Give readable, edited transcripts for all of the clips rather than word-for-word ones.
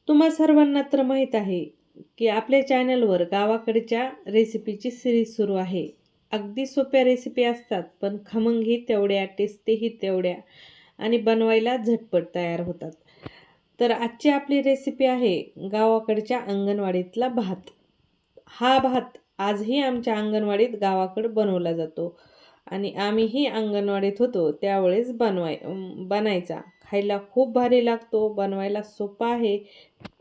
तुम्हा सर्वांना तर माहीत आहे की आपल्या चॅनलवर गावाकडच्या रेसिपीची सिरीज सुरू आहे. अगदी सोप्या रेसिपी असतात, पण खमंगही तेवढ्या, टेस्टीही तेवढ्या आणि बनवायला झटपट तयार होतात. तर आजची आपली रेसिपी आहे गावाकडच्या अंगणवाडीतला भात. हा भात आजही आमच्या अंगणवाडीत गावाकडे बनवला जातो आणि आम्हीही अंगणवाडीत होतो त्यावेळेस बनायचा. खायला खूप भारी लागतो, बनवायला सोपा आहे,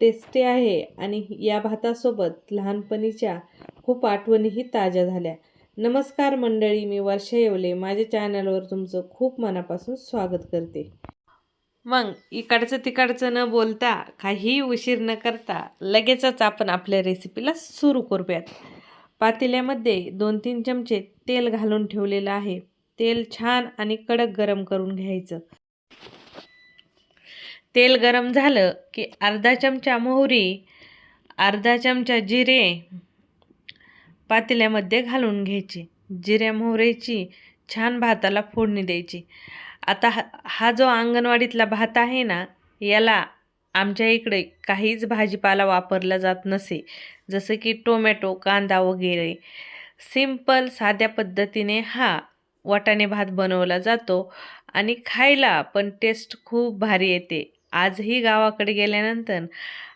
टेस्टी आहे आणि या भातासोबत लहानपणीच्या खूप आठवणीही ताज्या झाल्या. नमस्कार मंडळी, मी वर्षा येवले. माझ्या चॅनलवर तुमचं खूप मनापासून स्वागत करते. मग इकडचं तिकडचं न बोलता, काही उशीर न करता लगेचच आपण आपल्या रेसिपीला सुरू करूयात. पातेल्यामध्ये 2-3 चमचे तेल घालून ठेवलेलं आहे. तेल छान आणि कडक गरम करून घ्यायचं. तेल गरम झालं की अर्धा चमचा मोहरी, अर्धा चमचा जिरे पातेल्यामध्ये घालून घ्यायचे. जिऱ्या मोहरीची छान भाताला फोडणी द्यायची. आता हा जो अंगणवाडीतला भात आहे ना, याला आमच्या इकडे काहीच भाजीपाला वापरला जात नसे, जसं की टोमॅटो, कांदा वगैरे. सिंपल साध्या पद्धतीने हा वाटाणे भात बनवला जातो आणि खायला पण टेस्ट खूप भारी येते. आजही गावाकडे गेल्यानंतर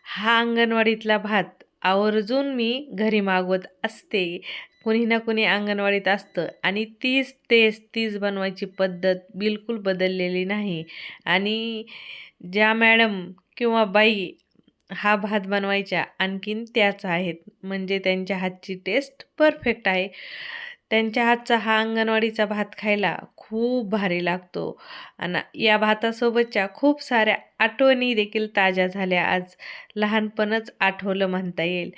हा अंगणवाडीतला भात आवर्जून मी घरी मागवत असते. कोणी ना कोणी अंगणवाडीत असतं आणि तीच बनवायची पद्धत बिलकुल बदललेली नाही. आणि ज्या मॅडम किंवा बाई हा भात बनवायच्या आणखीन त्याच आहेत, म्हणजे त्यांच्या हातची टेस्ट परफेक्ट आहे. त्यांच्या हातचा हा अंगणवाडीचा भात खायला खूप भारी लागतो आणि या भातासोबतच्या खूप साऱ्या आठवणी देखील ताज्या झाल्या. आज लहानपणच आठवलं म्हणता येईल.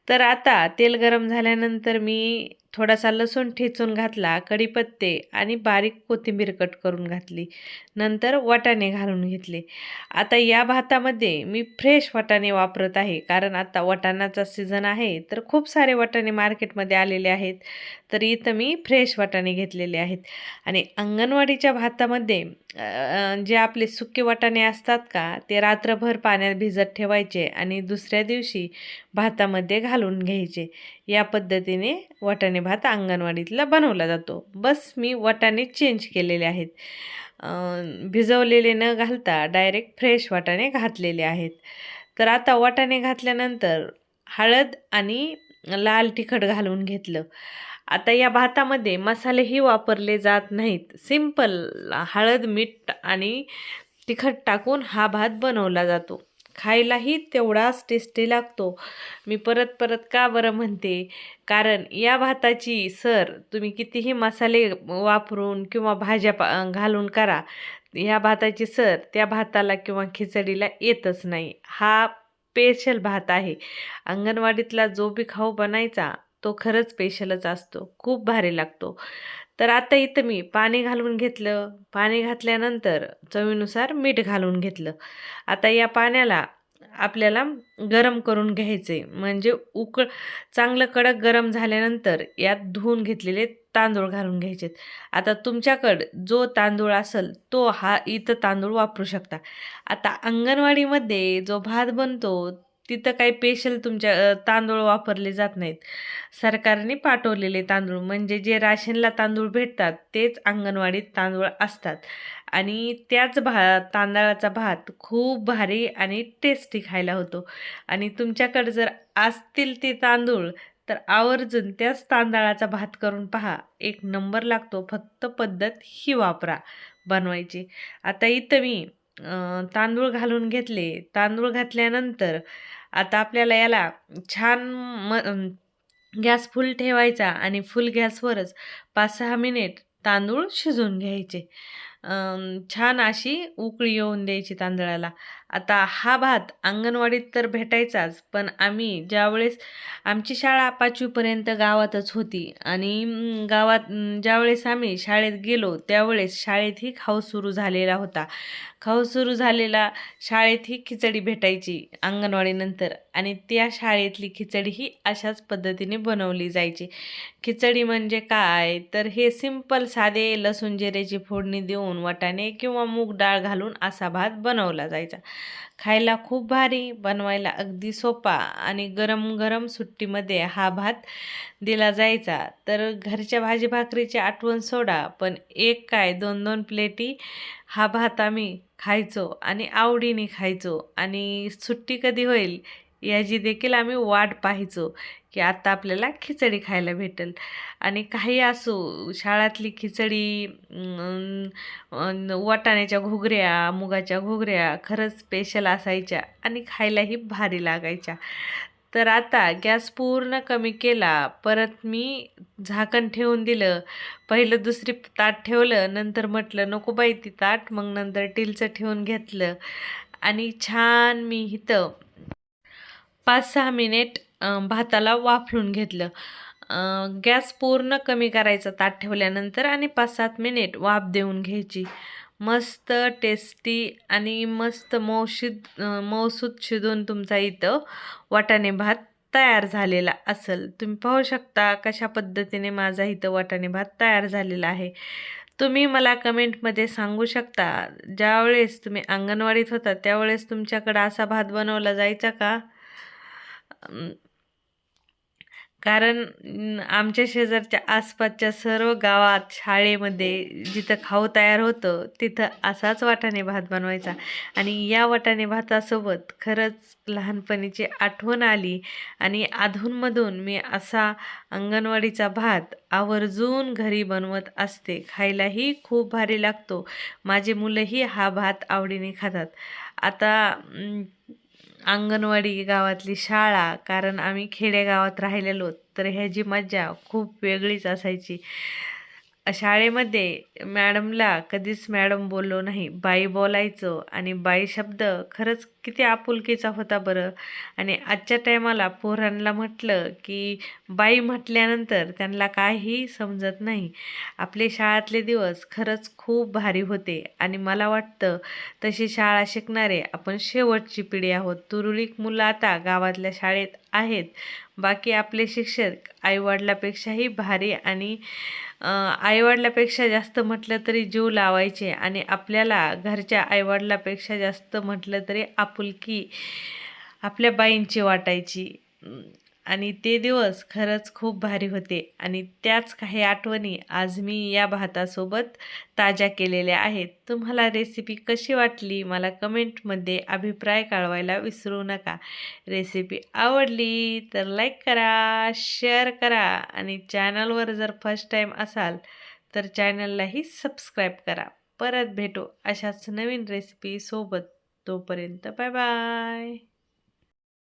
तर आता तेल गरम झाल्यानंतर मी थोडासा लसूण ठेचून घातला, कढीपत्ते आणि बारीक कोथिंबीर कट करून घातली. नंतर वाटाणे घालून घेतले. आता या भातामध्ये मी फ्रेश वाटाणे वापरत आहे, कारण आता वाटाण्याचा सीझन आहे, तर खूप सारे वाटाणे मार्केटमध्ये आलेले आहेत. तर इथं मी फ्रेश वाटाणे घेतलेले आहेत. आणि अंगणवाडीच्या भातामध्ये जे आपले सुके वाटाणे असतात का, ते रात्रभर पाण्यात भिजत ठेवायचे आणि दुसऱ्या दिवशी भातामध्ये घालून घ्यायचे. या पद्धतीने वाटाणे भात अंगणवाडीतला बनवला जातो. बस मी वाटाणे चेंज केलेले आहेत. भिजवलेले न घालता डायरेक्ट फ्रेश वाटाणे घातलेले आहेत. तर आता वाटाणे घातल्यानंतर हळद आणि लाल तिखट घालून घेतलं. आता या भातामध्ये मसालेही वापरले जात नाहीत. सिंपल हळद, मीठ आणि तिखट टाकून हा भात बनवला जातो. खायलाही तेवढाच टेस्टी लागतो. मी परत परत का बरं म्हणते, कारण या भाताची सर तुम्ही कितीही मसाले वापरून किंवा भाज्या घालून करा, ह्या भाताची सर त्या भाताला किंवा खिचडीला येतच नाही. हा स्पेशल भात आहे. अंगणवाडीतला जो बी खाऊ बनायचा तो खरंच स्पेशलच असतो, खूप भारी लागतो. तर आता इथं मी पाणी घालून घेतलं. पाणी घातल्यानंतर चवीनुसार मीठ घालून घेतलं. आता या पाण्याला आपल्याला गरम करून घ्यायचे, म्हणजे चांगलं कडक गरम झाल्यानंतर यात धुवून घेतलेले तांदूळ घालून घ्यायचेत. आता तुमच्याकडं जो तांदूळ असेल तो हा इथं तांदूळ वापरू शकता. आता अंगणवाडीमध्ये जो भात बनतो तिथं काही स्पेशल तुमच्या तांदूळ वापरले जात नाहीत. सरकारने पाठवलेले तांदूळ, म्हणजे जे राशनला तांदूळ भेटतात तेच अंगणवाडीत तांदूळ असतात आणि त्याच तांदळाचा भात खूप भारी आणि टेस्टी खायला होतो. आणि तुमच्याकडे जर असतील ते तांदूळ तर आवर्जून त्याच तांदळाचा भात करून पहा, एक नंबर लागतो. फक्त पद्धत ही वापरा बनवायची. आता इथं मी तांदूळ घालून घेतले. तांदूळ घातल्यानंतर आता आपल्याला याला छान गॅस फुल ठेवायचा आणि फुल गॅसवरच 5-6 मिनिट तांदूळ शिजवून घ्यायचे. छान अशी उकळी येऊन द्यायची तांदळाला. आता हा भात अंगणवाडीत तर भेटायचाच, पण आम्ही ज्यावेळेस आमची शाळा 5वीपर्यंत गावातच होती आणि गावात ज्यावेळेस आम्ही शाळेत गेलो त्यावेळेस शाळेतही खाऊ सुरू झालेला होता. खाऊ सुरू झालेला शाळेत ही खिचडी भेटायची अंगणवाडीनंतर आणि त्या शाळेतली खिचडी ही अशाच पद्धतीने बनवली जायची. खिचडी म्हणजे काय, तर हे सिंपल साधे लसूण जिऱ्याची फोडणी देऊन ठेवून वाटाणे किंवा मूग डाळ घालून असा भात बनवला जायचा. खायला खूप भारी, बनवायला अगदी सोपा आणि गरम गरम सुट्टीमध्ये हा भात दिला जायचा. तर घरच्या भाजी भाकरीची आठवण सोडा, पण एक काय 2-2 प्लेटी हा भात आम्ही खायचो आणि आवडीने खायचो आणि सुट्टी कधी होईल याची देखील आम्ही वाट पाहायचो, की आता आपल्याला खिचडी खायला भेटेल. आणि काही असो, शाळातली खिचडी, वाटाण्याच्या घुगऱ्या, मुगाच्या घुगऱ्या खरंच स्पेशल असायच्या आणि खायलाही भारी लागायच्या. तर आता गॅस पूर्ण कमी केला, परत मी झाकण ठेवून दिलं. पहिलं दुसरी ताट ठेवलं, नंतर म्हटलं नको बाई ती ताट, मग नंतर स्टीलचं ठेवून घेतलं आणि छान मी इथं 5-6 मिनिट भाताला वाफलून घेतलं. गॅस पूर्ण कमी करायचा ताट ठेवल्यानंतर आणि 5-7 मिनिट वाफ देऊन घ्यायची. मस्त टेस्टी आणि मस्त मऊसूत शिजून तुमचा इथं वाटाणे भात तयार झालेला असेल. तुम्ही पाहू शकता कशा पद्धतीने माझा इथं वाटाणे भात तयार झालेला आहे. तुम्ही मला कमेंटमध्ये सांगू शकता, ज्यावेळेस तुम्ही अंगणवाडीत होता त्यावेळेस तुमच्याकडं असा भात बनवला जायचा का? कारण आमच्या शेजारच्या आसपासच्या सर्व गावात, शाळेमध्ये जिथं खाऊ तयार होतं तिथं असाच वाटाणे भात बनवायचा आणि या वाटाणे भातासोबत खरंच लहानपणीची आठवण आली आणि अधूनमधून मी असा अंगणवाडीचा भात आवर्जून घरी बनवत असते. खायलाही खूप भारी लागतो. माझी मुलंही हा भात आवडीने खातात. आता अंगणवाडी, गावातली शाळा, कारण आम्ही खेडेगावात राहिलेलो, तर ह्याची मज्जा खूप वेगळीच असायची. शाळेमध्ये मॅडमला कधीच मॅडम बोललो नाही, बाई बोलायचो आणि बाई शब्द खरंच किती आपुलकीचा होता बरं. आणि आजच्या टायमाला पोरांना म्हटलं की बाई म्हटल्यानंतर त्यांना काहीही समजत नाही. आपले शाळातले दिवस खरंच खूप भारी होते आणि मला वाटतं तशी शाळा शिकणारे आपण शेवटची पिढी आहोत. तुरळक मुलं आता गावातल्या शाळेत आहेत. बाकी आपले शिक्षक आईवडिलापेक्षाही भारी आणि आईवडिलापेक्षा जास्त म्हटलं तरी जीव लावायचे आणि आपल्याला घरच्या आईवडिलापेक्षा जास्त म्हटलं तरी आपुलकी आपल्या बाईंची वाटायची. आणि ते दिवस खरंच खूप भारी होते आणि त्याच काही आठवणी आज मी या भातासोबत ताज्या केलेल्या आहेत. तुम्हाला रेसिपी कशी वाटली मला कमेंटमध्ये अभिप्राय कळवायला विसरू नका. रेसिपी आवडली तर लाईक करा, शेअर करा आणि चॅनलवर जर फर्स्ट टाईम असाल तर चॅनललाही सबस्क्राईब करा. परत भेटू अशाच नवीन रेसिपीसोबत. तोपर्यंत बाय बाय.